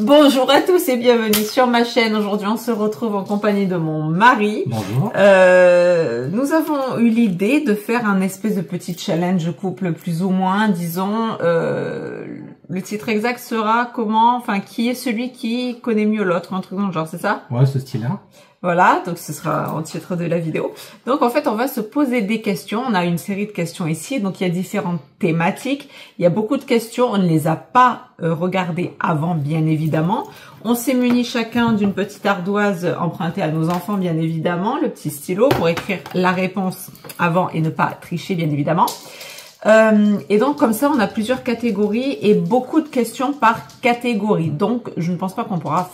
Bonjour à tous et bienvenue sur ma chaîne. Aujourd'hui, on se retrouve en compagnie de mon mari. Bonjour. Nous avons eu l'idée de faire un espèce de petit challenge couple, plus ou moins, disons. Le titre exact sera qui est celui qui connaît mieux l'autre, un truc dans le genre, c'est ça? Ouais, ce style-là. Voilà, donc ce sera en titre de la vidéo. Donc en fait, on va se poser des questions. On a une série de questions ici, donc il y a différentes thématiques. Il y a beaucoup de questions, on ne les a pas regardées avant, bien évidemment. On s'est muni chacun d'une petite ardoise empruntée à nos enfants, bien évidemment, le petit stylo pour écrire la réponse avant et ne pas tricher, bien évidemment. Et donc comme ça, on a plusieurs catégories et beaucoup de questions par catégorie. Donc je ne pense pas qu'on pourra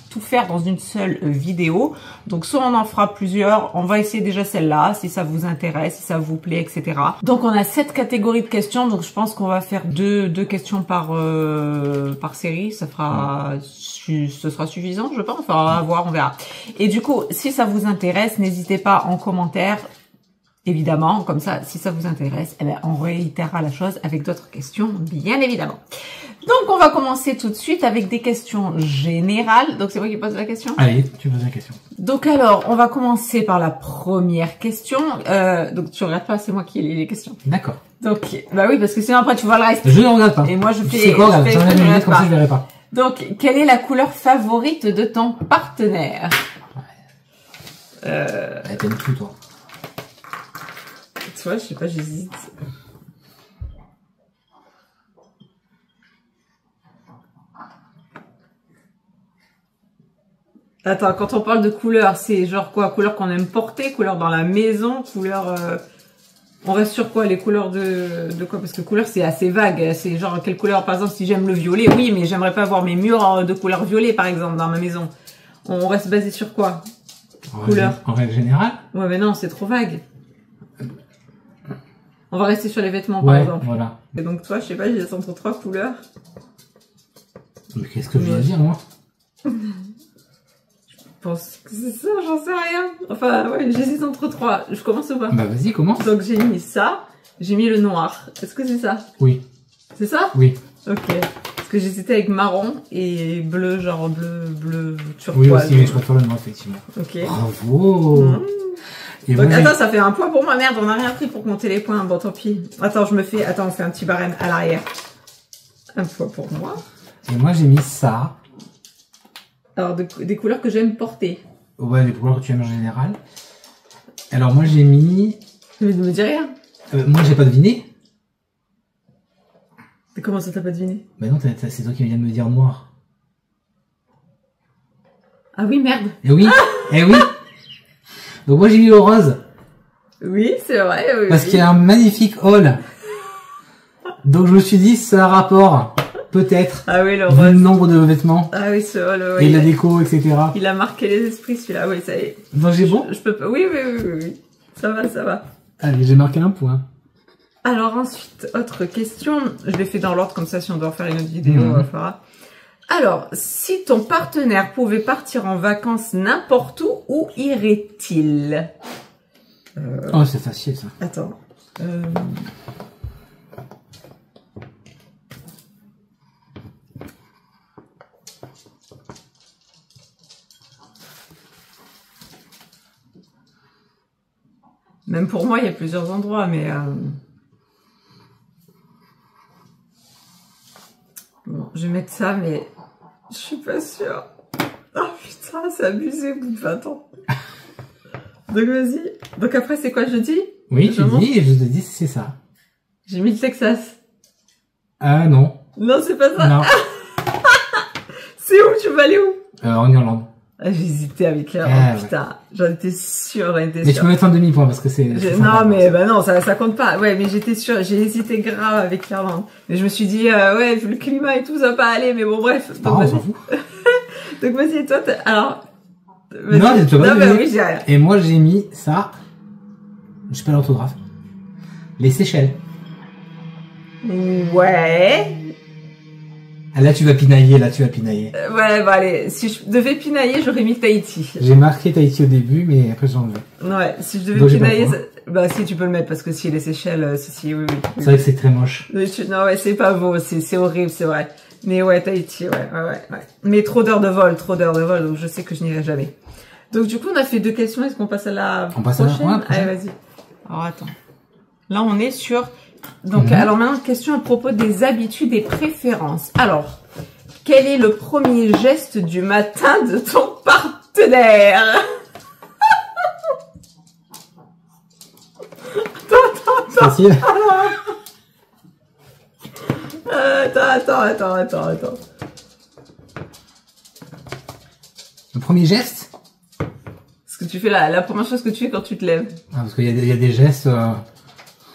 tout faire dans une seule vidéo. Donc soit on en fera plusieurs, on va essayer déjà celle-là, si ça vous intéresse, si ça vous plaît, etc. Donc on a 7 catégories de questions, donc je pense qu'on va faire deux questions par série, ce sera suffisant, je pense, enfin à voir, on verra. Et du coup, si ça vous intéresse, n'hésitez pas en commentaire, évidemment, comme ça, si ça vous intéresse, eh bien, on réitérera la chose avec d'autres questions, bien évidemment. Donc, on va commencer tout de suite avec des questions générales. Donc, c'est moi qui pose la question? Allez, tu poses la question. Donc, alors, on va commencer par la première question. Donc, tu regardes pas, c'est moi qui ai les questions. D'accord. Donc, bah oui, parce que sinon, après, tu vois le reste. Je ne regarde pas. Et moi, je fais... C'est quoi, regarde, j'enlève mes lunettes, comme ça, je verrai pas. Donc, quelle est la couleur favorite de ton partenaire? T'aimes tout, toi. Tu vois, je sais pas, j'hésite. Attends, quand on parle de couleur, c'est genre quoi? Couleur qu'on aime porter, couleur dans la maison, couleur... On reste sur quoi? Les couleurs de quoi? Parce que couleur, c'est assez vague. C'est genre quelle couleur? Par exemple, si j'aime le violet, oui, mais j'aimerais pas avoir mes murs de couleur violet, par exemple, dans ma maison. On reste basé sur quoi? Couleur. En règle générale? Ouais, mais non, c'est trop vague. On va rester sur les vêtements, par exemple. Voilà. Et donc, toi, je sais pas, j'hésite entre 3 couleurs. Mais qu'est-ce que je dois dire, moi? Je pense que c'est ça, j'en sais rien. Enfin, ouais, j'hésite entre 3. Je commence ou pas? Bah, vas-y, commence. Donc, j'ai mis ça. J'ai mis le noir. Est-ce que c'est ça? Oui. C'est ça? Oui. Ok. Parce que j'hésitais avec marron et bleu, genre bleu turquoise. Oui, aussi, mais je préfère le noir, effectivement. Ok. Bravo. Et donc, moi, attends, ça fait un point pour moi. Merde, on n'a rien pris pour compter les points. Bon, tant pis. Attends, on fait un petit barème à l'arrière. Un point pour moi. Et moi, j'ai mis ça. Alors, des couleurs que j'aime porter. Ouais, les couleurs que tu aimes en général. Alors, moi, j'ai mis... Tu ne me dis rien. Moi, j'ai pas deviné. Mais comment ça, t'as pas deviné? Bah non, c'est toi qui viens de me dire noir. Ah oui, merde. Eh oui, eh oui. Donc moi j'ai mis le rose. Oui, c'est vrai. Oui, parce qu'il y a un magnifique hall. Donc je me suis dit, c'est un rapport, peut-être. Ah oui, le vu rose. le nombre de vêtements. Ah oui, ce hall, oui. Et la déco, etc. Il a marqué les esprits, celui-là. Oui, ça y est. Donc j'ai bon? Je peux pas. Oui, oui, oui, oui, oui. Ça va, ça va. Allez, j'ai marqué un point. Alors ensuite, autre question. Je l'ai fait dans l'ordre, comme ça, si on doit faire une autre vidéo, on fera. Alors, si ton partenaire pouvait partir en vacances n'importe où irait-il? Oh, c'est facile, ça. Attends. Même pour moi, il y a plusieurs endroits, mais... Bon, je vais mettre ça, mais je suis pas sûre. Oh putain, c'est abusé au bout de 20 ans. Donc vas-y. Donc après, c'est quoi, je dis? Oui, tu dis, et je te dis c'est ça. J'ai mis le Texas. Ah non. Non, c'est pas ça. Non. C'est où? Tu veux aller où? En Irlande. Ah, j'hésitais avec l'Irlande, putain. J'en étais sûre, Mais tu peux mettre un demi-point parce que c'est... Non, mais bah non, ça compte pas. Ouais, mais j'étais sûre, j'ai hésité grave avec l'Irlande. Mais je me suis dit, ouais, vu le climat et tout, ça va pas aller, mais bon, bref. Donc, on s'en fout. Donc vas-y, toi, alors... Non, tu vas pas oui, j'ai rien. Et moi, j'ai mis ça... Je sais pas l'orthographe. Les Seychelles. Ouais. Ah, là, tu vas pinailler, là, tu vas pinailler. Ouais, bah allez, si je devais pinailler, j'aurais mis Tahiti. J'ai marqué Tahiti au début, mais après, j'ai enlevé. Ouais, si je devais pinailler, bah si, tu peux le mettre, parce que si les Seychelles, si, oui. C'est vrai que c'est très moche. Non, ouais, c'est pas beau, c'est horrible, c'est vrai. Mais ouais, Tahiti, ouais. Mais trop d'heures de vol, donc je sais que je n'irai jamais. Donc du coup, on a fait 2 questions. Est-ce qu'on passe à la prochaine? Allez, vas-y. Alors attends. Là, on est sur... Donc, alors maintenant, question à propos des habitudes et préférences. Alors, quel est le premier geste du matin de ton partenaire? Facile. Attends. Le premier geste? Ce que tu fais là, la première chose que tu fais quand tu te lèves. Ah, parce qu'il y a des gestes...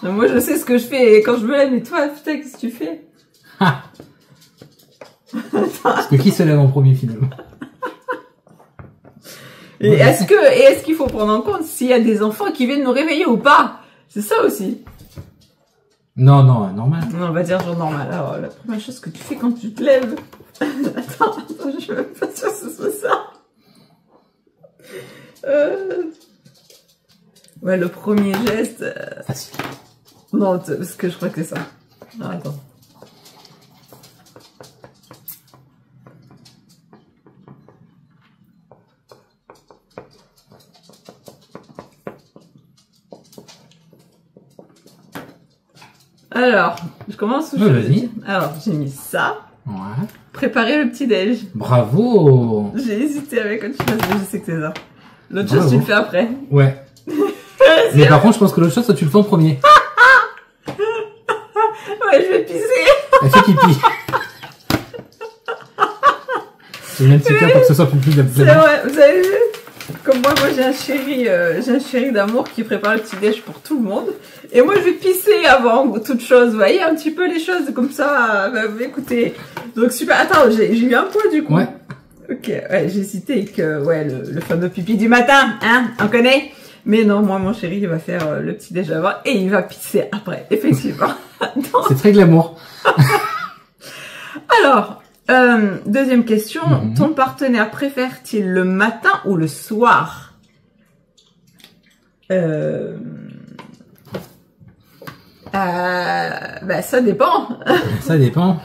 Moi, je sais ce que je fais quand je me lève, mais toi, putain, qu'est-ce que tu fais? Parce que qui se lève en premier, finalement? Et est-ce qu'il faut prendre en compte s'il y a des enfants qui viennent nous réveiller ou pas? C'est ça aussi. Non, normal. Non, on va dire genre normal. Alors, la première chose que tu fais quand tu te lèves... Attends, je suis même pas sûre que ce soit ça. Ouais, le premier geste... Facile. Non, parce que je crois que c'est ça. Non, attends. Alors, je commence ou je... Vas-y. Alors, j'ai mis ça. Ouais. Préparer le petit-déj. Bravo. J'ai hésité avec autre chose, mais je sais que c'est ça. L'autre chose, tu le fais après. Ouais. Mais par contre, je pense que l'autre chose, toi, tu le fais en premier. Ouais, je vais pisser. Elle fait pipi. Je viens de super pour que ce soit plus de C'est vrai, vous avez vu? Comme moi j'ai un chéri d'amour qui prépare le petit-déj pour tout le monde. Et moi, je vais pisser avant toute chose. Vous voyez un petit peu les choses comme ça. Écoutez. Donc, super. Attends, j'ai eu un point du coup. Ouais. Ok, ouais, j'ai cité avec le fameux pipi du matin, hein, on connaît. Mais non, moi, mon chéri, il va faire le petit-déj avant et il va pisser après, effectivement. C'est très glamour. Alors, deuxième question. Ton partenaire préfère-t-il le matin ou le soir? Bah, ça dépend. Ça dépend.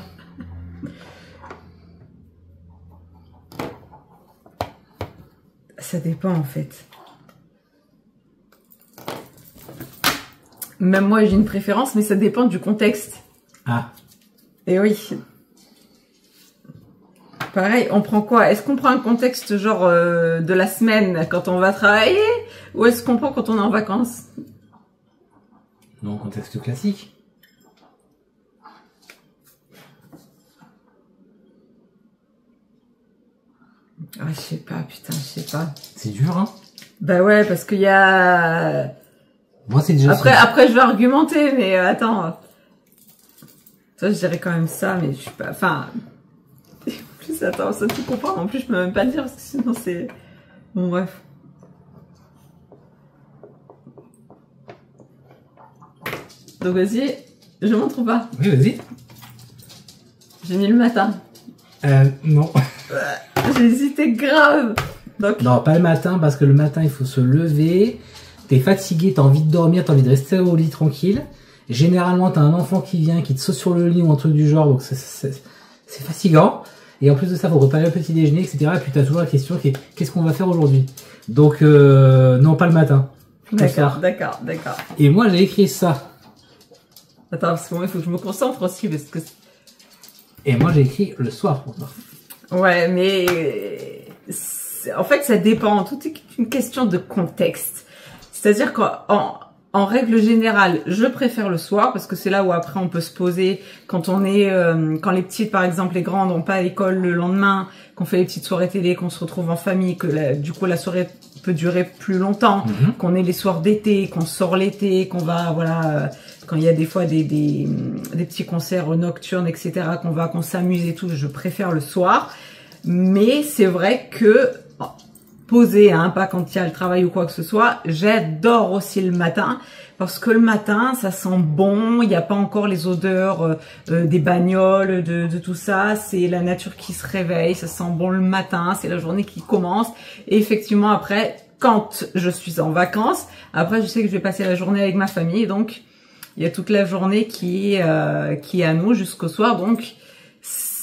Ça dépend, en fait. Même moi, j'ai une préférence, mais ça dépend du contexte. Ah. Et oui. Pareil, on prend quoi? Est-ce qu'on prend un contexte genre de la semaine quand on va travailler? Ou est-ce qu'on prend quand on est en vacances? Non, contexte classique. Ah, je sais pas, putain, je sais pas. C'est dur, hein? Bah ouais, parce qu'il y a... Moi, c'est déjà... Après, je vais argumenter, mais attends. Ça, je dirais quand même ça, mais je suis pas... Enfin... En plus, attends, ça tu comprends. En plus, je peux même pas le dire, parce que sinon, c'est... Bon, bref. Donc, vas-y. Je montre ou pas? Oui, vas-y. J'ai mis le matin. Non. J'ai hésité grave. Donc... Non, pas le matin, parce que le matin, il faut se lever. T'es fatigué, t'as envie de dormir, t'as envie de rester au lit tranquille. Généralement, t'as un enfant qui vient, qui te saute sur le lit ou un truc du genre, donc c'est fatigant. Et en plus de ça, faut préparer le petit déjeuner, etc. Et puis t'as toujours la question qui est, qu'est-ce qu'on va faire aujourd'hui? Donc, non, pas le matin. D'accord. Et moi, j'ai écrit ça. Attends, parce que moi, il faut que je me concentre aussi, parce que... Et moi, j'ai écrit le soir pour toi. Ouais, mais... En fait, ça dépend. Tout est une question de contexte. C'est-à-dire qu'en règle générale, je préfère le soir parce que c'est là où après on peut se poser quand on est, quand les petites, par exemple, les grandes n'ont pas à l'école le lendemain, qu'on fait les petites soirées télé, qu'on se retrouve en famille, que du coup la soirée peut durer plus longtemps, qu'on ait les soirs d'été, qu'on sort l'été, qu'on va, voilà, quand il y a des fois des petits concerts nocturnes, etc., qu'on s'amuse et tout, je préfère le soir. Mais c'est vrai que poser, hein, pas quand il y a le travail ou quoi que ce soit, j'adore aussi le matin parce que le matin ça sent bon, il n'y a pas encore les odeurs des bagnoles, de tout ça, c'est la nature qui se réveille, ça sent bon le matin, c'est la journée qui commence et effectivement après quand je suis en vacances, après je sais que je vais passer la journée avec ma famille donc il y a toute la journée qui est à nous jusqu'au soir donc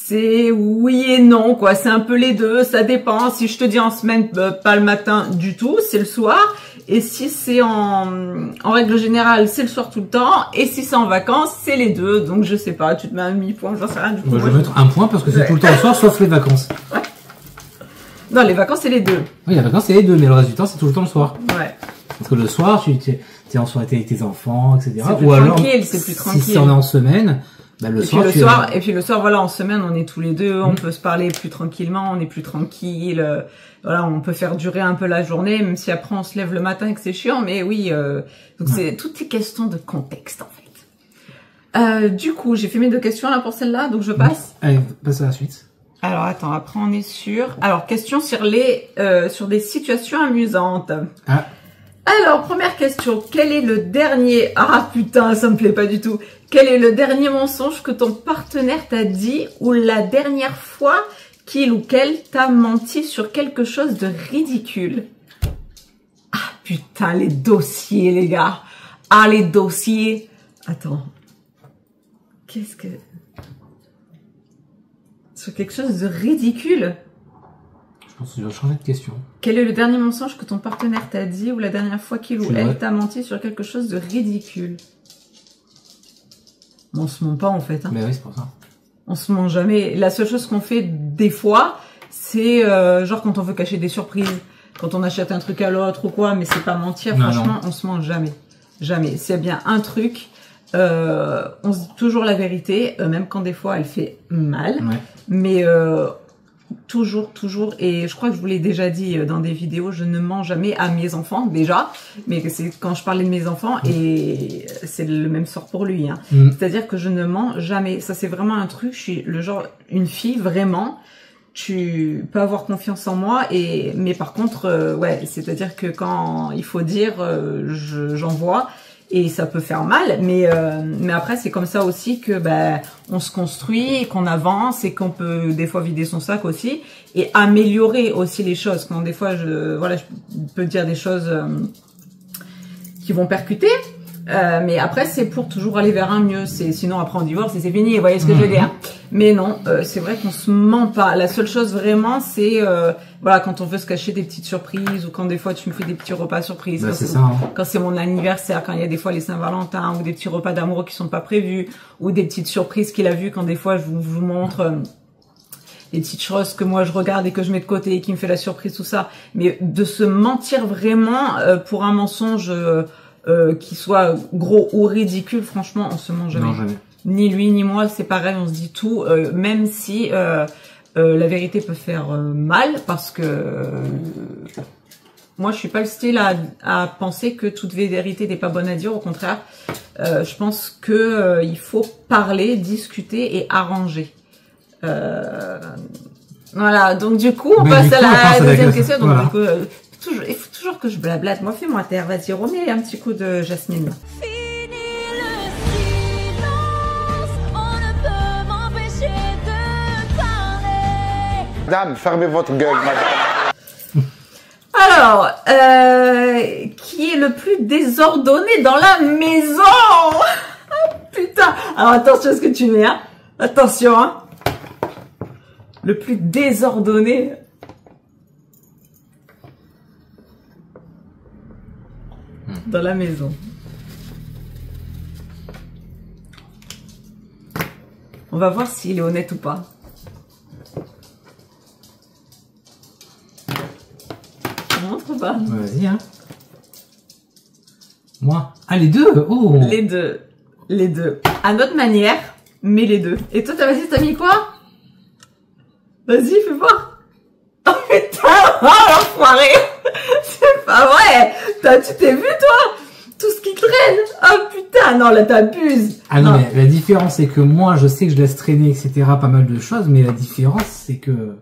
c'est oui et non, quoi. C'est un peu les deux, ça dépend. Si je te dis en semaine, pas le matin du tout, c'est le soir. Et si c'est en règle générale, c'est le soir tout le temps. Et si c'est en vacances, c'est les deux. Donc je sais pas, tu te mets un demi-point, j'en sais rien du coup. Moi, je vais mettre un point parce que c'est tout le temps le soir, sauf les vacances. Ouais. Non, les vacances, c'est les deux. Oui, les vacances, c'est les deux, mais le reste du temps, c'est tout le temps le soir. Ouais. Parce que le soir, tu es en soirée avec tes enfants, etc. C'est plus Ou alors, tranquille, c'est plus tranquille. si on est en semaine, bah, le soir, et puis le soir, voilà, en semaine, on est tous les deux, on peut se parler plus tranquillement, on est plus tranquille, voilà, on peut faire durer un peu la journée, même si après on se lève le matin et que c'est chiant, mais oui, donc c'est toutes ces questions de contexte, en fait. Du coup, j'ai fait mes 2 questions là pour celle-là, donc je passe. Allez, passe à la suite. Alors, attends, après on est sur... Alors, question sur sur des situations amusantes. Ah. Alors, première question. Quel est le dernier... Ah, putain, ça me plaît pas du tout. Quel est le dernier mensonge que ton partenaire t'a dit ou la dernière fois qu'il ou qu'elle t'a menti sur quelque chose de ridicule? Ah, putain, les dossiers, les gars. Ah, les dossiers. Attends. Qu'est-ce que... Sur quelque chose de ridicule? Je pense que je vais changer de question. Quel est le dernier mensonge que ton partenaire t'a dit ou la dernière fois qu'il ou elle t'a menti sur quelque chose de ridicule? On se ment pas en fait. Hein. Mais oui, c'est pour ça. On se ment jamais. La seule chose qu'on fait des fois, c'est genre quand on veut cacher des surprises, quand on achète un truc à l'autre ou quoi, mais c'est pas mentir. Non, franchement, on se ment jamais. Jamais. C'est bien un truc. On se dit toujours la vérité, même quand des fois elle fait mal. Ouais. Mais toujours, et je crois que je vous l'ai déjà dit dans des vidéos, je ne mens jamais à mes enfants déjà, mais c'est quand je parlais de mes enfants et c'est le même sort pour lui. Hein. C'est-à-dire que je ne mens jamais. Ça c'est vraiment un truc. Je suis le genre une fille vraiment. Tu peux avoir confiance en moi mais par contre ouais, c'est-à-dire que quand il faut dire, j'envoie. Et ça peut faire mal, mais après c'est comme ça aussi que on se construit, et qu'on avance et qu'on peut des fois vider son sac aussi et améliorer aussi les choses. Quand des fois je peux dire des choses qui vont percuter, mais après c'est pour toujours aller vers un mieux. Sinon après on divorce et c'est fini. Vous voyez ce que je veux dire? Mais non, c'est vrai qu'on se ment pas. La seule chose vraiment, c'est voilà, quand on veut se cacher des petites surprises ou quand des fois tu me fais des petits repas surprises. Bah, c'est ça. Hein. Quand c'est mon anniversaire, quand il y a des fois les Saint-Valentin ou des petits repas d'amour qui sont pas prévus ou des petites surprises qu'il a vues quand des fois je vous montre des petites choses que moi je regarde et que je mets de côté et qui me fait la surprise, tout ça. Mais de se mentir vraiment pour un mensonge qui soit gros ou ridicule, franchement, on se ment jamais. Non, jamais. Ni lui ni moi, c'est pareil, on se dit tout, même si la vérité peut faire mal, parce que moi je suis pas le style à penser que toute vérité n'est pas bonne à dire, au contraire, je pense que il faut parler, discuter et arranger. Voilà, donc du coup on passe à la deuxième question. Donc voilà. Du coup, il faut toujours que je blablate. Moi, fais-moi taire, vas-y, remets un petit coup de Jasmine. Madame, fermez votre gueule, madame. Alors, qui est le plus désordonné dans la maison? Oh, putain. Alors, attention à ce que tu mets, hein. Attention, hein. Le plus désordonné. Dans la maison. On va voir s'il est honnête ou pas. Montre pas. Vas-y, hein. Moi. Ah, les deux. Oh. Les deux. Les deux. À notre manière, mais les deux. Et toi, t'as mis quoi? Vas-y, fais voir. Oh putain, oh l'enfoiré. C'est pas vrai. Tu t'es vu, toi? Tout ce qui traîne. Oh putain, non, là, t'abuses. Ah non, mais la différence, c'est que moi, je sais que je laisse traîner, etc., pas mal de choses, mais la différence, c'est que...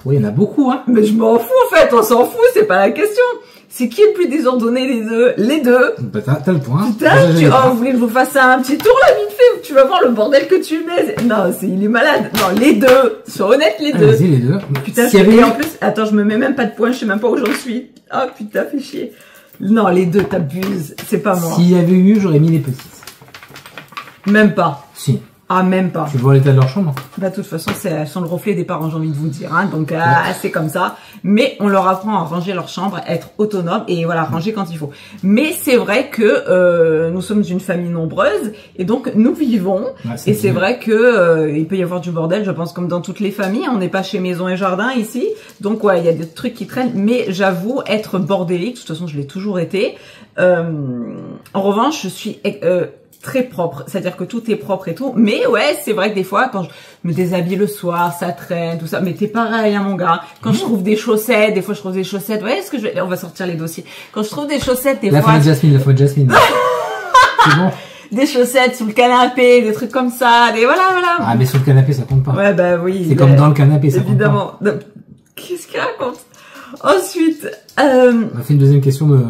Oui, il y en a beaucoup, hein. Mais je m'en fous, en fait, on s'en fout, c'est pas la question. C'est qui est le plus désordonné des deux? Les deux. Bah, t'as le point. Putain, vous voulez que je vous fasse un petit tour, là, vite fait, tu vas voir le bordel que tu mets. Non, il est malade. Non, les deux. Sois honnête, les deux. Vas-y, les deux. Putain, et en plus, attends, je me mets même pas de points, je sais même pas où j'en suis. Ah, oh, putain, fais chier. Non, les deux, t'abuses. C'est pas moi. S'il y avait eu, j'aurais mis les petites. Même pas. Si. Ah, même pas. Tu vois l'état de leur chambre? Bah, de toute façon, elles sont le reflet des parents, j'ai envie de vous dire, hein. Donc, c'est comme ça. Mais on leur apprend à ranger leur chambre, à être autonome et voilà, ranger quand il faut. Mais c'est vrai que nous sommes une famille nombreuse et donc nous vivons. Ouais, Et c'est vrai que il peut y avoir du bordel, je pense, comme dans toutes les familles. On n'est pas chez Maison et Jardin ici. Donc, ouais, il y a des trucs qui traînent. Mais j'avoue, être bordélique, de toute façon, je l'ai toujours été. En revanche, je suis... très propre, c'est-à-dire que tout est propre et tout, mais ouais, c'est vrai que des fois, quand je me déshabille le soir, ça traîne, tout ça, mais t'es pareil, hein, mon gars. Quand je trouve des chaussettes, des fois je trouve des chaussettes, ouais, est-ce que on va sortir les dossiers. Quand je trouve des chaussettes, des La fois... faute de Jasmine, la faute de Jasmine. C'est bon. Des chaussettes sous le canapé, des trucs comme ça, des voilà. Ah, mais sous le canapé, ça compte pas. Ouais, bah oui. C'est comme dans le canapé, ça compte pas. évidemment. Qu'est-ce qu'il raconte? Ensuite, On a fait une deuxième question de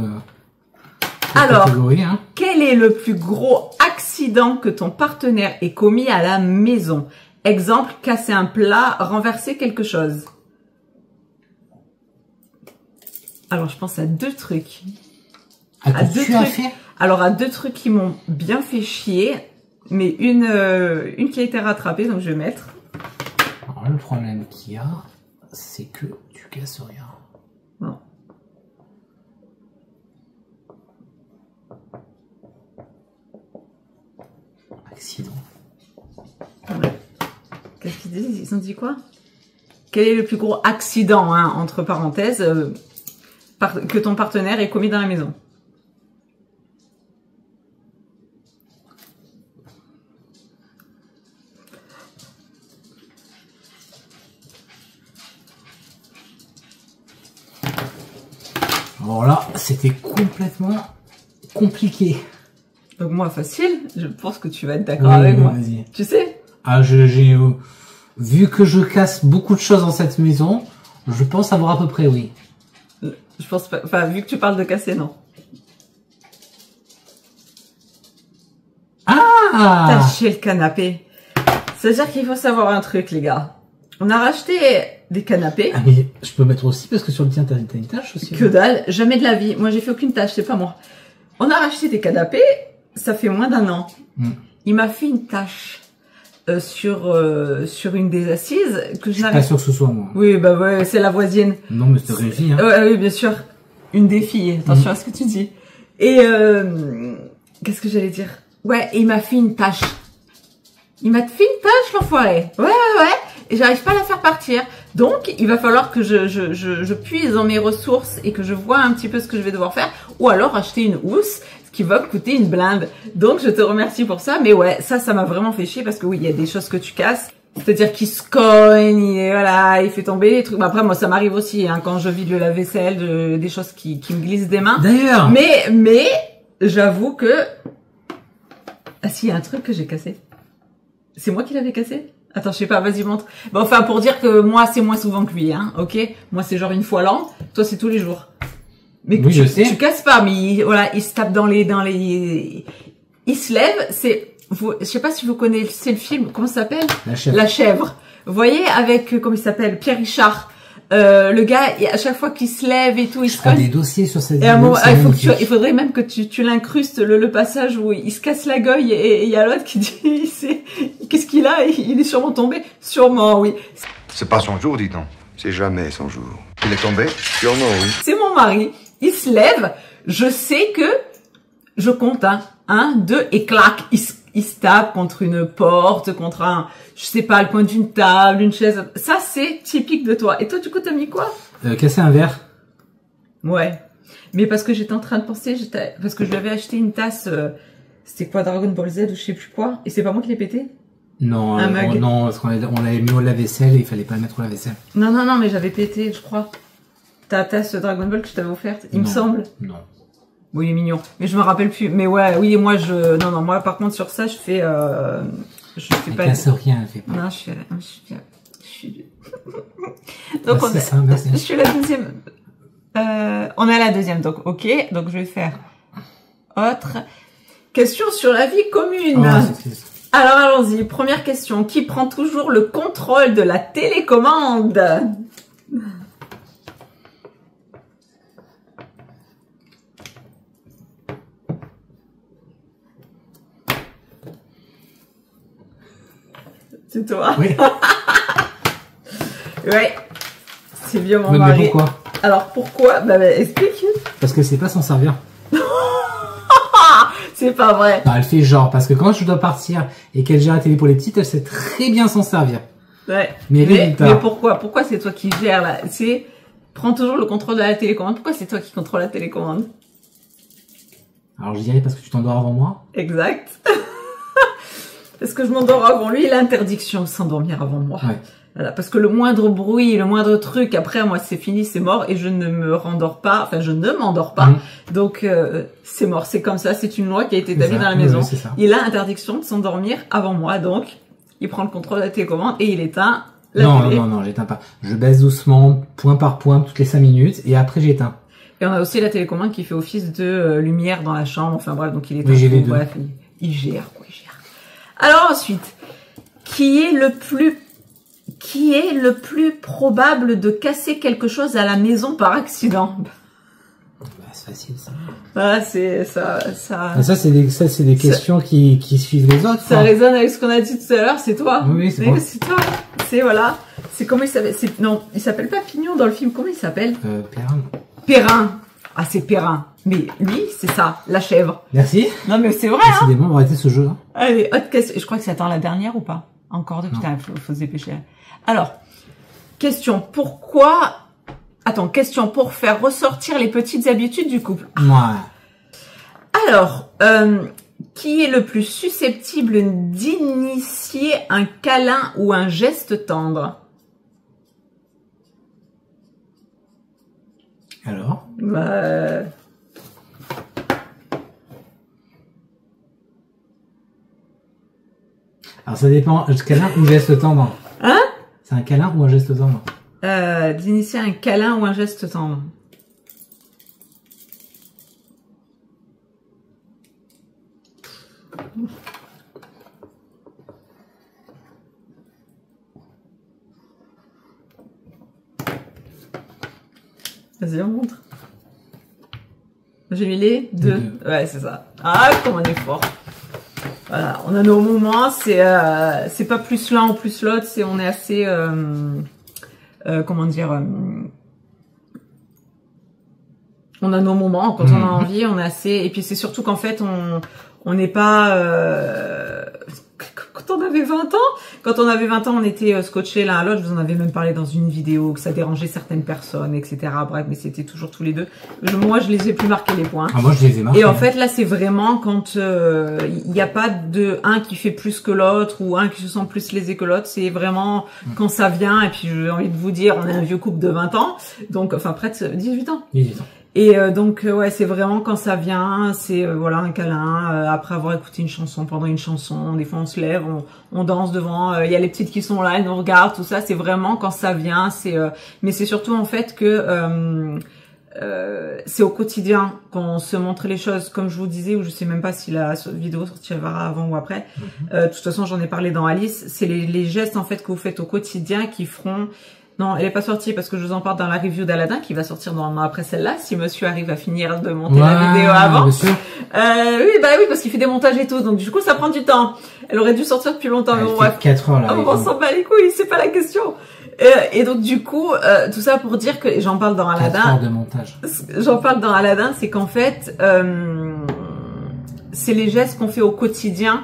alors, catégorie, hein. quel est le plus gros accident que ton partenaire ait commis à la maison? Exemple, casser un plat, renverser quelque chose. Alors, je pense à deux trucs. Ah, que tu as fait? Alors, à deux trucs qui m'ont bien fait chier, mais une qui a été rattrapée, donc je vais mettre. Alors, le problème qu'il y a, c'est que tu casses rien. Non. Accident. Ouais. Qu'est-ce qu'ils disent? Ils ont dit quoi? Quel est le plus gros accident, hein, entre parenthèses, que ton partenaire ait commis dans la maison? Alors là, c'était complètement compliqué. Donc moi, facile, je pense que tu vas être d'accord avec moi. Vas-y. Tu sais? Ah, j'ai vu que je casse beaucoup de choses dans cette maison, je pense avoir à peu près, oui. Je pense pas, enfin, vu que tu parles de casser, non. Ah! Tâcher le canapé. C'est-à-dire qu'il faut savoir un truc, les gars. On a racheté des canapés. Ah, mais je peux mettre aussi parce que sur le tien, t'as une tâche aussi. Que dalle, jamais de la vie. Moi, j'ai fait aucune tâche, c'est pas moi. On a racheté des canapés, ça fait moins d'un an. Il m'a fait une tâche sur une des assises que je n'arrive pas sûr que ce soit moi. Oui, bah ouais, c'est la voisine. Non, mais c'était une fille, hein. Oui, bien sûr. Une des filles, attention à ce que tu dis. Et qu'est-ce que j'allais dire? Ouais, et il m'a fait une tâche. Il m'a fait une tâche, l'enfoiré. Ouais. Et j'arrive pas à la faire partir. Donc, il va falloir que je puise dans mes ressources et que je vois un petit peu ce que je vais devoir faire. Ou alors acheter une housse, ce qui va coûter une blinde. Donc, je te remercie pour ça. Mais ouais, ça m'a vraiment fait chier parce que oui, il y a des choses que tu casses. C'est-à-dire qu'il se cogne, il fait tomber les trucs. Après, moi, ça m'arrive aussi, hein, quand je vide le lave-vaisselle, des choses qui me glissent des mains. D'ailleurs. Mais, j'avoue que... Ah si, il y a un truc que j'ai cassé. C'est moi qui l'avais cassé? Attends, je sais pas, vas-y, montre. Bon, enfin, pour dire que moi, c'est moins souvent que lui, hein, ok? Moi, c'est genre une fois l'an. Toi, c'est tous les jours. Mais oui, je sais. Tu casses pas, mais voilà, il se tape dans les... Il se lève, je sais pas si vous connaissez le film, comment ça s'appelle? La chèvre. Vous voyez, avec, comment il s'appelle? Pierre Richard. Le gars, à chaque fois qu'il se lève et tout, il se cogne. des dossiers sur cette vidéo. Il faudrait même que tu l'incrustes le passage où il se casse la gueule et il y a l'autre qui dit, qu'est-ce qu'il a? Il est sûrement tombé. Sûrement, oui. C'est pas son jour, dit-on. C'est jamais son jour. Il est tombé? Sûrement, oui. C'est mon mari. Il se lève. Je sais que je compte, hein. 1, 2, et clac, il se tape contre une porte, contre je sais pas, le coin d'une table, une chaise. Ça, c'est typique de toi. Et toi, du coup, t'as mis quoi? Casser un verre. Ouais. Mais parce que j'étais en train de penser, parce que je lui avais acheté une tasse, c'était quoi, Dragon Ball Z ou je sais plus quoi, et c'est pas moi qui l'ai pété? Non, non, parce qu'on l'avait mis au lave-vaisselle et il fallait pas le mettre au lave-vaisselle. Non, mais j'avais pété, je crois. Ta tasse Dragon Ball que je t'avais offerte, il me semble. Non. Oui, il est mignon. Mais je me rappelle plus. Mais ouais, oui, moi, non, moi, par contre, sur ça, je fais pas... casse rien, elle fait pas. Non, je suis... Donc, merci. Je suis la deuxième. On est à la deuxième, donc, ok. Donc, je vais faire autre. Question sur la vie commune. Alors, allons-y. Première question. Qui prend toujours le contrôle de la télécommande? C'est toi. Oui. Ouais. C'est bien mon Mais mari. pourquoi? Alors pourquoi? Bah, explique. Parce que c'est pas s'en servir. C'est pas vrai. Non, elle fait genre, parce que quand je dois partir et qu'elle gère la télé pour les petites, elle sait très bien s'en servir. Ouais. Mais pourquoi? Pourquoi c'est toi qui gères là? Prends toujours le contrôle de la télécommande. Pourquoi c'est toi qui contrôle la télécommande? Alors je dirais parce que tu t'endors avant moi. Exact. Parce que je m'endors avant lui, il a l'interdiction de s'endormir avant moi. Ouais. Voilà, parce que le moindre bruit, le moindre truc, après moi c'est fini, c'est mort et je ne me rendors pas, enfin je ne m'endors pas. Donc c'est mort, c'est comme ça, c'est une loi qui a été établie dans la maison. Oui, il a interdiction de s'endormir avant moi, donc il prend le contrôle de la télécommande et il éteint la télé. Non, j'éteins pas. Je baisse doucement, point par point, toutes les 5 minutes et après j'éteins. Et on a aussi la télécommande qui fait office de lumière dans la chambre, enfin bref, donc il éteint. Oui, j'ai les deux. Bref, il gère, quoi, il gère. Alors ensuite, qui est le plus probable de casser quelque chose à la maison par accident? Bah, c'est facile ça. Ah, c'est ça. Ça c'est des questions qui suivent les autres. Ça résonne avec ce qu'on a dit tout à l'heure, c'est toi. Oui, c'est moi. C'est toi. C'est voilà. C'est comment il s'appelle? Non, il s'appelle pas Pignon dans le film. Comment il s'appelle? Perrin. Perrin. Ah, c'est Perrin. Mais lui, c'est ça, la chèvre. Merci. Non, mais c'est vrai. Hein. Décidément, on va arrêter ce jeu. Hein. Allez, autre question. Je crois que c'est attends la dernière ou pas? Encore deux. Putain, faut se dépêcher. Alors, question. Pourquoi? Attends, question pour faire ressortir les petites habitudes du couple. Ouais. Alors, qui est le plus susceptible d'initier un câlin ou un geste tendre? Alors? Bah... Alors ça dépend, câlin ou geste tendre? Hein? C'est un câlin ou un geste tendre? D'initier un câlin ou un geste tendre. Vas-y, on montre. J'ai mis les deux. Ouais, c'est ça. Ah, comme on est fort. Voilà, on a nos moments, c'est pas plus l'un ou plus l'autre, c'est on est assez comment dire on a nos moments quand on a envie, on est assez et puis c'est surtout qu'en fait on n'est pas quand on avait 20 ans, on était scotchés l'un à l'autre, je vous en avais même parlé dans une vidéo que ça dérangeait certaines personnes, etc. Bref, mais c'était toujours tous les deux. Moi, je les ai plus marqués les points. Ah, moi, je les ai marqués. Et en fait, là, c'est vraiment quand il n'y a pas de un qui fait plus que l'autre ou un qui se sent plus lésé que l'autre. C'est vraiment quand ça vient. Et puis, j'ai envie de vous dire, on est un vieux couple de 20 ans. Donc, enfin, près de 18 ans. 18 ans. Et donc ouais, c'est vraiment quand ça vient, c'est voilà un câlin après avoir écouté une chanson, pendant une chanson, des fois on se lève, on danse devant, il y a les petites qui sont là, elles nous regardent, tout ça, c'est vraiment quand ça vient, c'est mais c'est surtout en fait que c'est au quotidien qu'on se montre les choses, comme je vous disais, ou je sais même pas si la vidéo sortira avant ou après. De toute façon, j'en ai parlé dans Alice, c'est les gestes en fait que vous faites au quotidien qui feront. Non, elle est pas sortie parce que je vous en parle dans la review d'Aladin qui va sortir normalement après celle-là, si monsieur arrive à finir de monter la vidéo avant. Bien sûr. Oui, parce qu'il fait des montages et tout, donc du coup ça prend du temps. Elle aurait dû sortir depuis longtemps, mais bon, bref. 4 heures là. On s'en bat les couilles, c'est pas la question. Et donc du coup, tout ça pour dire que j'en parle dans Aladin. 4 heures de montage. J'en parle dans Aladin, c'est qu'en fait, c'est les gestes qu'on fait au quotidien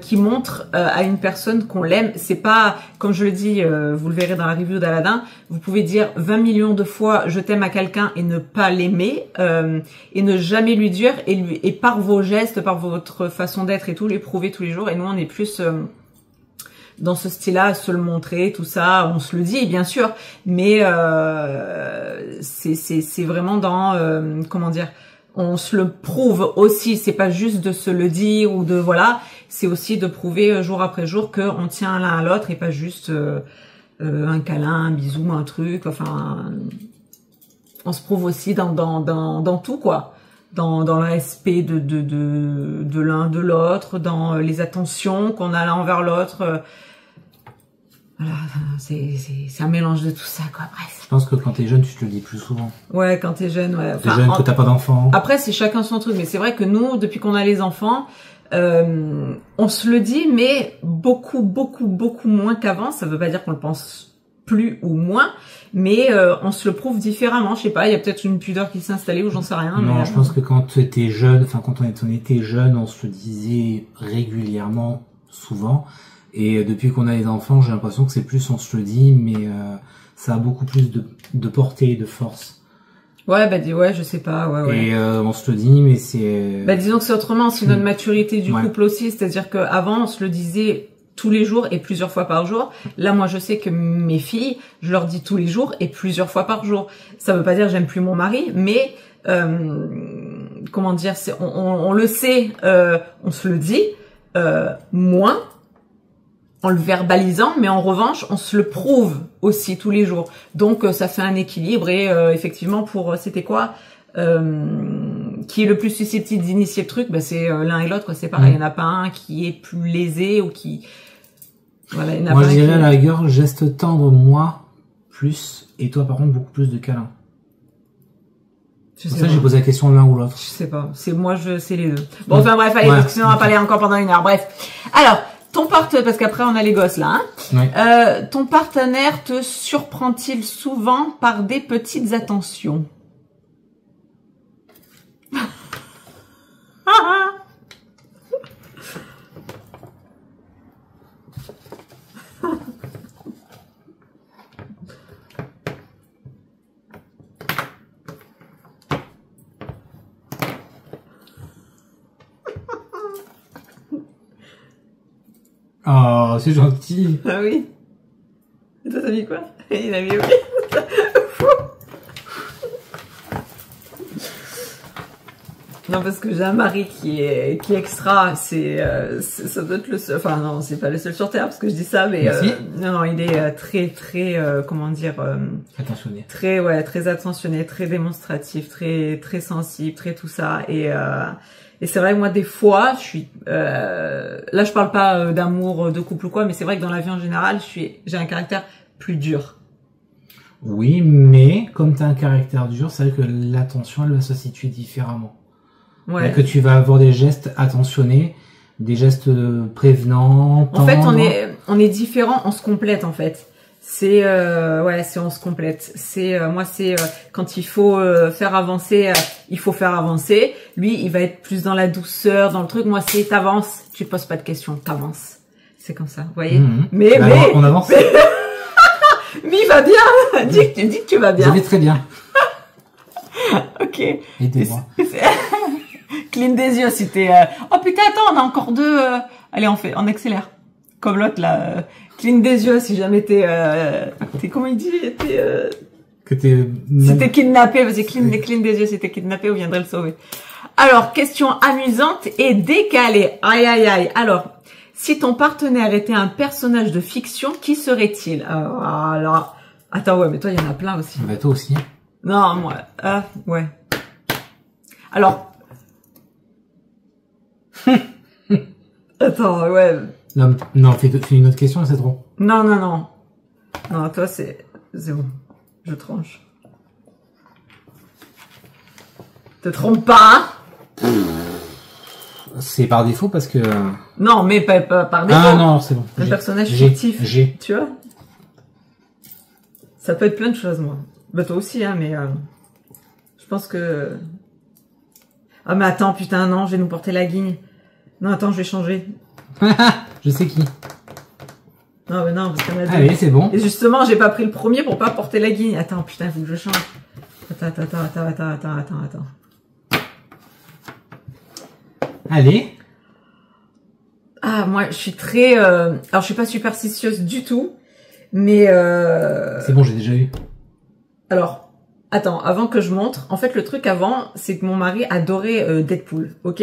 qui montrent à une personne qu'on l'aime. C'est pas, comme je le dis, vous le verrez dans la review d'Aladin, vous pouvez dire 20 millions de fois je t'aime à quelqu'un et ne pas l'aimer et ne jamais lui dire et par vos gestes, par votre façon d'être et tout, l'éprouver tous les jours. Et nous, on est plus dans ce style-là, se le montrer, tout ça, on se le dit bien sûr, mais c'est vraiment dans comment dire, on se le prouve aussi, c'est pas juste de se le dire ou de voilà, c'est aussi de prouver jour après jour qu'on tient l'un à l'autre et pas juste un câlin, un bisou, un truc, enfin on se prouve aussi dans tout quoi. Dans le respect de l'un de l'autre, dans les attentions qu'on a l'un envers l'autre. Voilà, c'est un mélange de tout ça, quoi, bref. Je pense que quand t'es jeune, tu te le dis plus souvent. Ouais, quand t'es jeune, ouais. T'es jeune, quand t'as pas d'enfants. Après, c'est chacun son truc, mais c'est vrai que nous, depuis qu'on a les enfants, On se le dit, mais beaucoup moins qu'avant. Ça veut pas dire qu'on le pense plus ou moins, mais on se le prouve différemment. Je sais pas, il y a peut-être une pudeur qui s'est installée ou j'en sais rien. Non, mais, je pense que quand tu étais jeune, enfin quand on était jeune, on se le disait régulièrement, souvent. Et depuis qu'on a les enfants, j'ai l'impression que c'est plus on se le dit, mais ça a beaucoup plus de portée et de force. Ouais, bah ouais, je sais pas, ouais. Et on se le dit, mais c'est... Bah disons que c'est autrement, c'est notre maturité du couple aussi, c'est-à-dire qu'avant on se le disait tous les jours et plusieurs fois par jour. Là, moi, je sais que mes filles, je leur dis tous les jours et plusieurs fois par jour. Ça veut pas dire que j'aime plus mon mari, mais comment dire, on le sait, on se le dit moins en le verbalisant, mais en revanche, on se le prouve aussi tous les jours. Donc, ça fait un équilibre et effectivement, pour c'était quoi qui est le plus susceptible d'initier le truc, bah c'est l'un et l'autre, quoi. C'est pareil, il n'y en a pas un qui est plus lésé ou qui... Voilà, il y en a moi, pas je un dirais qui... à la rigueur, geste tendre, moi, plus, et toi, par contre, beaucoup plus de câlins. C'est pour ça que j'ai posé la question de l'un ou l'autre. Je sais pas, c'est les deux. Bon, enfin bref, allez, parce que sinon on va parler encore pendant 1 heure. Bref. Alors, ton partenaire, parce qu'après on a les gosses là, hein. Ton partenaire te surprend-il souvent par des petites attentions? Oh, c'est gentil. Ah oui. Et toi, t'as mis quoi? Il a mis oui. Non, parce que j'ai un mari qui est extra, ça doit être le seul, enfin non, c'est pas le seul sur Terre, parce que je dis ça, mais non, il est très, comment dire, attentionné. Très attentionné, très démonstratif, très sensible, très tout ça, et c'est vrai que moi, des fois, je suis, là, je parle pas d'amour, de couple ou quoi, mais c'est vrai que dans la vie en général, j'ai un caractère plus dur. Oui, mais comme tu as un caractère dur, c'est vrai que l'attention, elle va se situer différemment. Ouais. Que tu vas avoir des gestes attentionnés, des gestes prévenants. En fait, on est différents, on se complète en fait. C'est on se complète. Moi c'est quand il faut faire avancer, il faut faire avancer. Lui, il va être plus dans la douceur, dans le truc. Moi, c'est t'avances, tu te poses pas de questions, t'avances. C'est comme ça, vous voyez. Mais on avance. Mais il va bien. dis que tu vas bien. Je vais très bien. Ok. Aidez-moi. Cligne des yeux si t'es... Oh putain, attends, on a encore 2... Allez, on accélère. Comme l'autre, là. Cligne des yeux si jamais t'es comment il dit? Que t'es... Si t'es kidnappé, vas-y, cligne des yeux si t'es kidnappé, on viendrait le sauver. Alors, question amusante et décalée. Aïe, aïe, aïe. Alors, si ton partenaire était un personnage de fiction, qui serait-il? Alors... Attends, ouais, mais toi, il y en a plein aussi. Bah, toi aussi. Non, moi... ouais. Alors... Attends, ouais. Non, fais une autre question, c'est trop. Non. Non, toi, c'est bon. Je tranche. Te trompe pas, hein? C'est par défaut parce que... Non, mais pas par défaut. Ah non, c'est bon. Un personnage fictif. Tu vois? Ça peut être plein de choses, moi. Bah, toi aussi, hein, mais... je pense que... Ah, mais attends, putain, non, je vais nous porter la guigne. Non, attends, je vais changer. Je sais qui. Non, mais non, parce qu'il y en a deux. Allez, c'est bon. Et justement, j'ai pas pris le premier pour pas porter la guigne. Attends, putain, il faut que je change. Attends. Allez. Ah, moi, je suis très... Alors, je suis pas superstitieuse du tout, mais... C'est bon, j'ai déjà eu. Alors... Attends, avant que je montre, en fait, le truc avant, c'est que mon mari adorait Deadpool, ok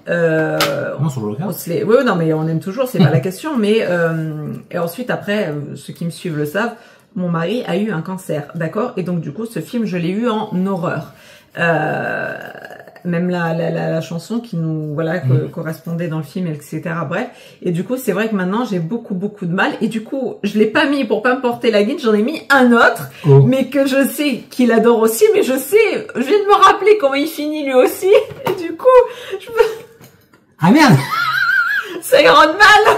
Non, sur le local. Oui, non, mais on aime toujours, c'est pas la question, mais... et ensuite, après, ceux qui me suivent le savent, mon mari a eu un cancer, d'accord? Et donc, du coup, ce film, je l'ai eu en horreur. Même la chanson qui nous correspondait dans le film, etc. Bref. Et du coup, c'est vrai que maintenant, j'ai beaucoup de mal. Et du coup, je l'ai pas mis pour pas me porter la guine. J'en ai mis un autre, mais que je sais qu'il adore aussi. Mais je viens de me rappeler comment il finit lui aussi. Et du coup, Ah merde! C'est grande mal.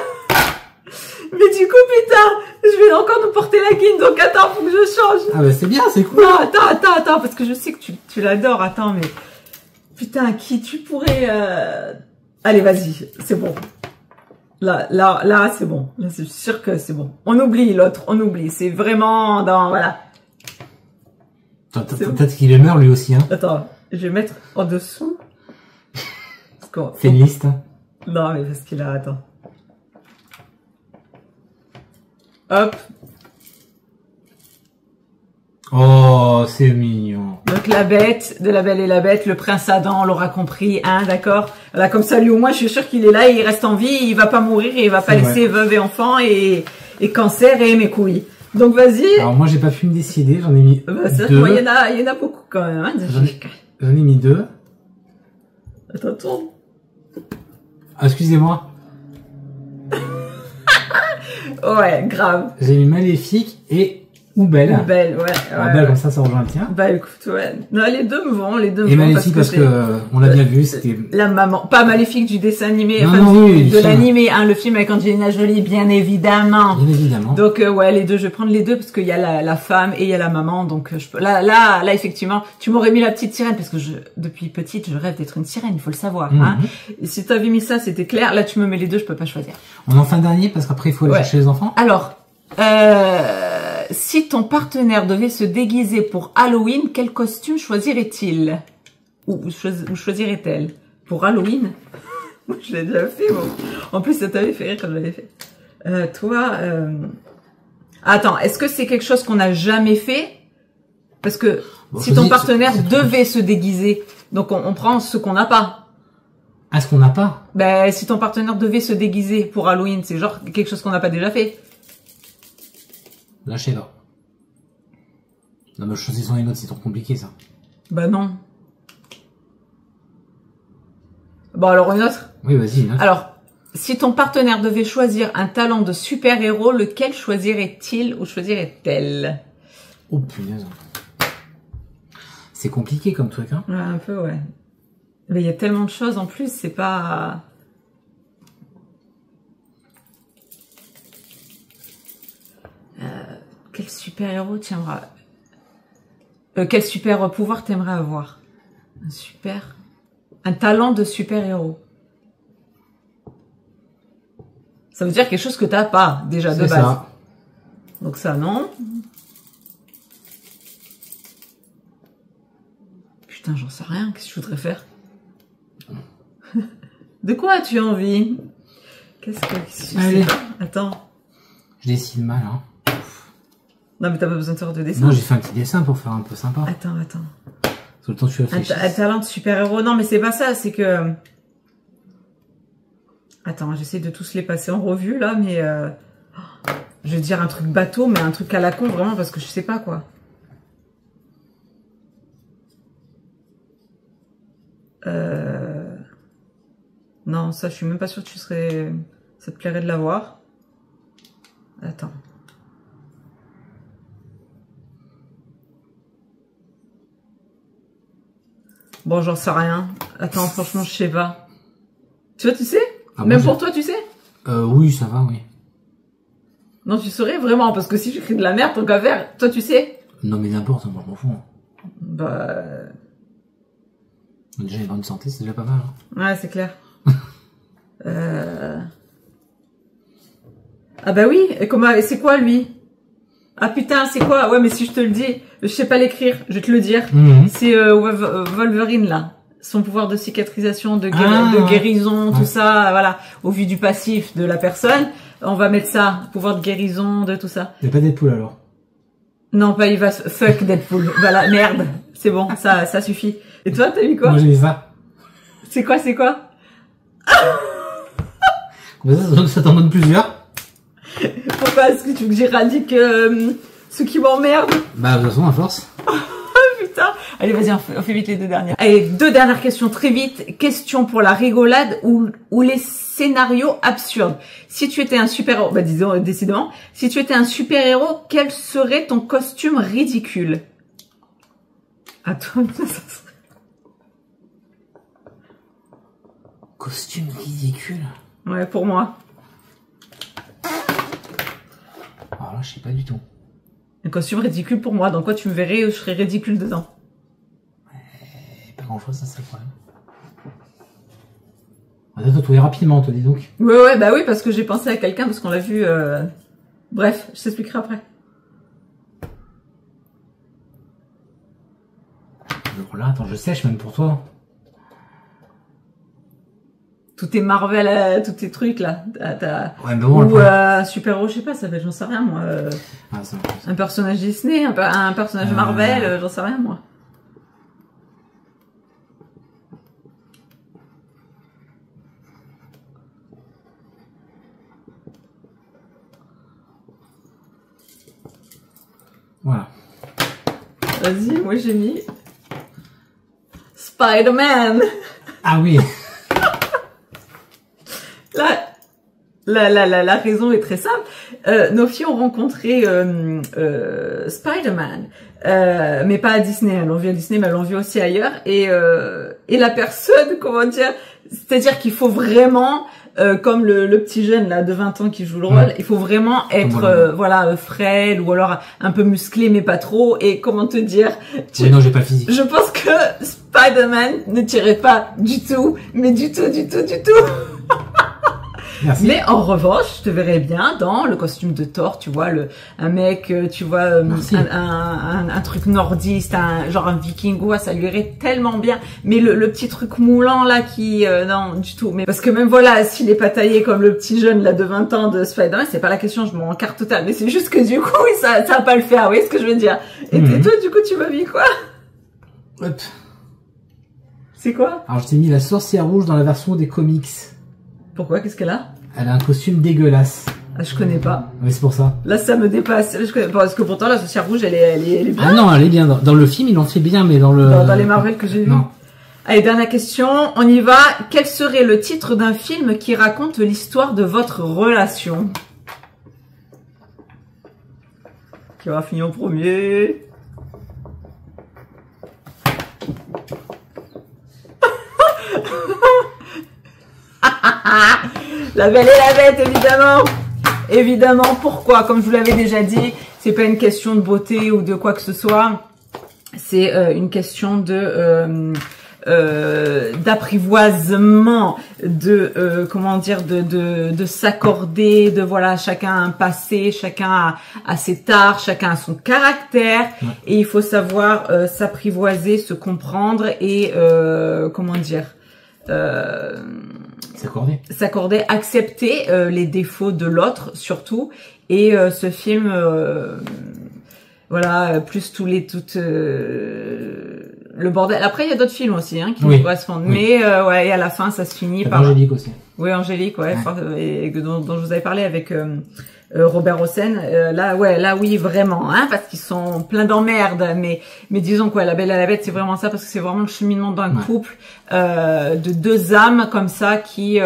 Mais du coup, putain, je vais encore nous porter la guine, donc attends, faut que je change. Ah bah c'est bien, c'est cool. Non, attends, parce que je sais que tu l'adores, attends, mais... Putain, qui tu pourrais... Allez, vas-y, c'est bon. Là, c'est bon. Là, c'est sûr que c'est bon. On oublie l'autre, on oublie. C'est vraiment dans... Voilà. Peut-être qu'il est meurt lui aussi, hein. Attends, je vais mettre en dessous. Fais une liste. Hein. Non, mais parce qu'il a... Attends. Hop. Oh, c'est mignon. Donc la bête, de La Belle et la Bête, le prince Adam, on l'aura compris, hein, d'accord. Voilà, comme ça, lui au moins, je suis sûre qu'il est là, il reste en vie, il va pas mourir, et il va pas laisser veuve et enfant et cancer et mes couilles. Donc vas-y. Alors moi, j'ai pas pu me décider, j'en ai mis bah, deux. Il y en a beaucoup quand même. Hein, j'en ai mis 2. Attends, tourne. Ah, excusez-moi. Ouais, grave. J'ai mis Maléfique et Ou Belle. Ou Belle, ouais. Alors, Belle, comme ça rejoint le tien. Bah écoute, ouais. Non, les deux me vont, les deux me vont. Et Maléfique parce que on l'a bien vu, c'était... La maman, pas Maléfique du dessin animé, non, enfin non, de l'animé, hein, le film avec Angelina Jolie, bien évidemment. Bien évidemment. Donc ouais, les deux, je vais prendre les deux parce qu'il y a la femme et il y a la maman, donc là, effectivement, tu m'aurais mis la petite sirène parce que depuis petite, je rêve d'être une sirène, il faut le savoir. Hein. Et si t'avais mis ça, c'était clair. Là, tu me mets les deux, je peux pas choisir. On en fait un dernier parce qu'après il faut aller chercher les enfants. Alors, si ton partenaire devait se déguiser pour Halloween, quel costume choisirait-il? Ou choisirait-elle? Pour Halloween? Je l'ai déjà fait, bon. En plus, ça t'avait fait rire quand je l'avais fait. Attends, est-ce que c'est quelque chose qu'on n'a jamais fait? Parce que bon, si ton partenaire devait se déguiser, donc on prend ce qu'on n'a pas. Ah, ce qu'on n'a pas? Ben, si ton partenaire devait se déguiser pour Halloween, c'est genre quelque chose qu'on n'a pas déjà fait. Lâchez-la. Non, mais choisissons une autre, c'est trop compliqué, ça. Bah non. Bon, alors une autre? Oui, vas-y, une autre. Alors, si ton partenaire devait choisir un talent de super-héros, lequel choisirait-il ou choisirait-elle? Oh, punaise. C'est compliqué comme truc, hein? Ouais, un peu, ouais. Mais il y a tellement de choses en plus, c'est pas... Quel super-héros t'aimerais... quel super pouvoir t'aimerais avoir? Un talent de super-héros. Ça veut dire quelque chose que t'as pas, déjà, de base. Ça. Donc ça, non. Putain, j'en sais rien. Qu'est-ce que je voudrais faire? De quoi as-tu envie? Qu'est-ce que... Allez. Attends. Je dessine mal, hein. Non, mais t'as pas besoin de faire de dessin. Non, j'ai fait un petit dessin pour faire un peu sympa. Attends. Tout le temps, tu réfléchis. Un talent de super-héros. Non, mais c'est pas ça, c'est que... Attends, j'essaie de tous les passer en revue, là, mais... Je vais dire un truc bateau, mais un truc à la con, vraiment, parce que je sais pas, quoi. Non, ça, je suis même pas sûre que tu serais... Ça te plairait de l'avoir. Attends. Bon, j'en sais rien. Attends, franchement, je sais pas. Tu vois, tu sais? Même pour toi, tu sais? Oui, ça va, oui. Non, tu saurais vraiment, parce que si j'écris de la merde, ton qu'à faire, toi, tu sais? Non, mais n'importe, moi, je m'en fous. Bah... Déjà, une bonne santé, c'est déjà pas mal. Hein. Ouais, c'est clair. Ah bah oui, et c'est quoi, lui? Ah putain, c'est quoi? Ouais, mais si je te le dis, je sais pas l'écrire, je vais te le dire. C'est Wolverine, là. Son pouvoir de cicatrisation, de guérison, tout ça, voilà. Au vu du passif de la personne, on va mettre ça, pouvoir de guérison, de tout ça. Il n'y a pas Deadpool, alors? Non, pas, il va fuck Deadpool. Voilà, merde. C'est bon, ça suffit. Et toi, t'as eu quoi? Moi, j'ai mis ça. C'est quoi? Ça t'en donne plusieurs. Pourquoi est-ce que tu veux que j'éradique ceux qui m'emmerdent? Bah, de toute façon, à force. Putain. Allez, vas-y, on fait vite les deux dernières. Allez, deux dernières questions très vite. Question pour la rigolade ou les scénarios absurdes. Si tu étais un super-héros, bah disons, décidément, si tu étais un super-héros, quel serait ton costume ridicule? Attends, ça serait... Costume ridicule. Ouais, pour moi. Alors là, je sais pas du tout. Un costume ridicule pour moi. Dans quoi tu me verrais, je serais ridicule dedans. Pas grand chose, ça c'est le problème. On a tatoué rapidement, toi, dis donc. Ouais, bah oui, parce que j'ai pensé à quelqu'un, parce qu'on l'a vu... Bref, je t'expliquerai après. Alors là, attends, je sèche même pour toi. Tous tes Marvel, tous tes trucs là. Ouais, mais bon, ou super-héros, je sais pas, ça fait, j'en sais rien moi. ça, un personnage Disney, un personnage Marvel, j'en sais rien moi. Voilà. Vas-y, moi j'ai mis Spider-Man. Ah oui. La raison est très simple. Nos filles ont rencontré Spider-Man, mais pas à Disney. Elles l'ont vu à Disney, mais elles l'ont vu aussi ailleurs. Et la personne, comment dire, c'est-à-dire qu'il faut vraiment, comme le petit jeune là de 20 ans qui joue le rôle, il faut vraiment être voilà frêle ou alors un peu musclé mais pas trop. Et comment te dire, Oui, non, j'ai pas le physique. je pense que Spider-Man ne tirait pas du tout, mais du tout. Merci. Mais en revanche, je te verrais bien dans le costume de Thor, tu vois, un mec, tu vois, un truc nordiste, genre un viking, ouais, ça lui irait tellement bien. Mais le petit truc moulant là qui, non, du tout. Mais parce que même voilà, s'il est pas taillé comme le petit jeune là de 20 ans de Spider-Man, c'est pas la question, je m'en carte total. Mais c'est juste que du coup, ça va pas le faire, vous voyez ce que je veux dire. Et toi, du coup, tu m'as mis quoi? Hop. C'est quoi? Alors, je t'ai mis la sorcière rouge dans la version des comics. Pourquoi? Qu'est-ce qu'elle a? Elle a un costume dégueulasse. Ah, je connais pas. Oui, c'est pour ça. Là, ça me dépasse. Je connais pas, parce que pourtant, la sorcière rouge, elle est bien. Ah non, elle est bien. Dans le film, ils l'ont fait bien, mais dans le... Dans les Marvel que j'ai vu. Non. Allez, dernière question. On y va. Quel serait le titre d'un film qui raconte l'histoire de votre relation? Qui aura fini en premier? La Belle et la Bête, évidemment. Évidemment. Pourquoi? Comme je vous l'avais déjà dit, c'est pas une question de beauté ou de quoi que ce soit. C'est une question de d'apprivoisement, de comment dire, de s'accorder, de voilà, chacun a un passé, chacun a ses tares, chacun a son caractère, et il faut savoir s'apprivoiser, se comprendre et comment dire. S'accorder, accepter les défauts de l'autre surtout. Et ce film, voilà, plus le bordel. Après, il y a d'autres films aussi qui nous correspondent. Mais ouais, et à la fin, ça se finit par... Angélique aussi. Oui, Angélique, ouais. Et dont je vous avais parlé avec Robert Hossein. Là, oui, vraiment, parce qu'ils sont pleins d'emmerdes. Mais disons quoi, La Belle et la Bête, c'est vraiment ça, parce que c'est vraiment le cheminement d'un couple, de deux âmes comme ça qui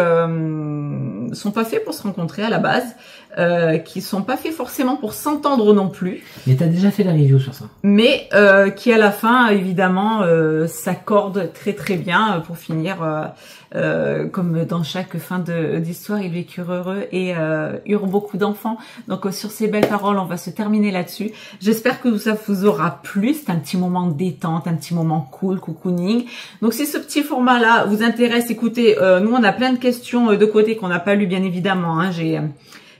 sont pas faits pour se rencontrer à la base, qui sont pas faits forcément pour s'entendre non plus. Mais t'as déjà fait la review sur ça. Mais qui à la fin, évidemment, s'accordent très très bien pour finir. Comme dans chaque fin d'histoire, ils vécurent heureux et eurent beaucoup d'enfants. Donc sur ces belles paroles, on va se terminer là-dessus. J'espère que ça vous aura plu. C'est un petit moment de détente, un petit moment cool, cocooning. Donc si ce petit format-là vous intéresse, écoutez, nous on a plein de questions de côté qu'on n'a pas lues bien évidemment. J'ai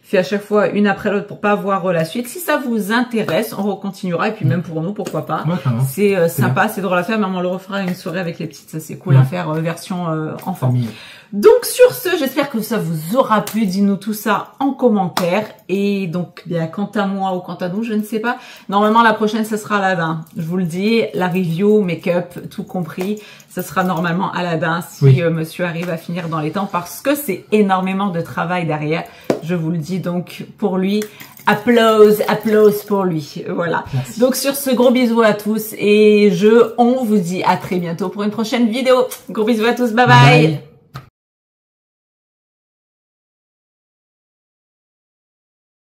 fait à chaque fois une après l'autre pour pas avoir la suite. Si ça vous intéresse, on recontinuera, et puis même pour nous, pourquoi pas. C'est sympa, c'est drôle à faire, mais on le refera une soirée avec les petites, ça c'est cool à faire, version enfant. Famille. Donc sur ce, j'espère que ça vous aura plu. Dis-nous tout ça en commentaire. Et donc, bien, quant à moi ou quant à nous, je ne sais pas. Normalement, la prochaine, ça sera Aladdin. Je vous le dis, la review, make-up, tout compris, ça sera normalement Aladdin si monsieur arrive à finir dans les temps, parce que c'est énormément de travail derrière. Je vous le dis, donc pour lui, applause pour lui. Voilà. Merci. Donc sur ce, gros bisous à tous et on vous dit à très bientôt pour une prochaine vidéo. Gros bisous à tous, bye bye.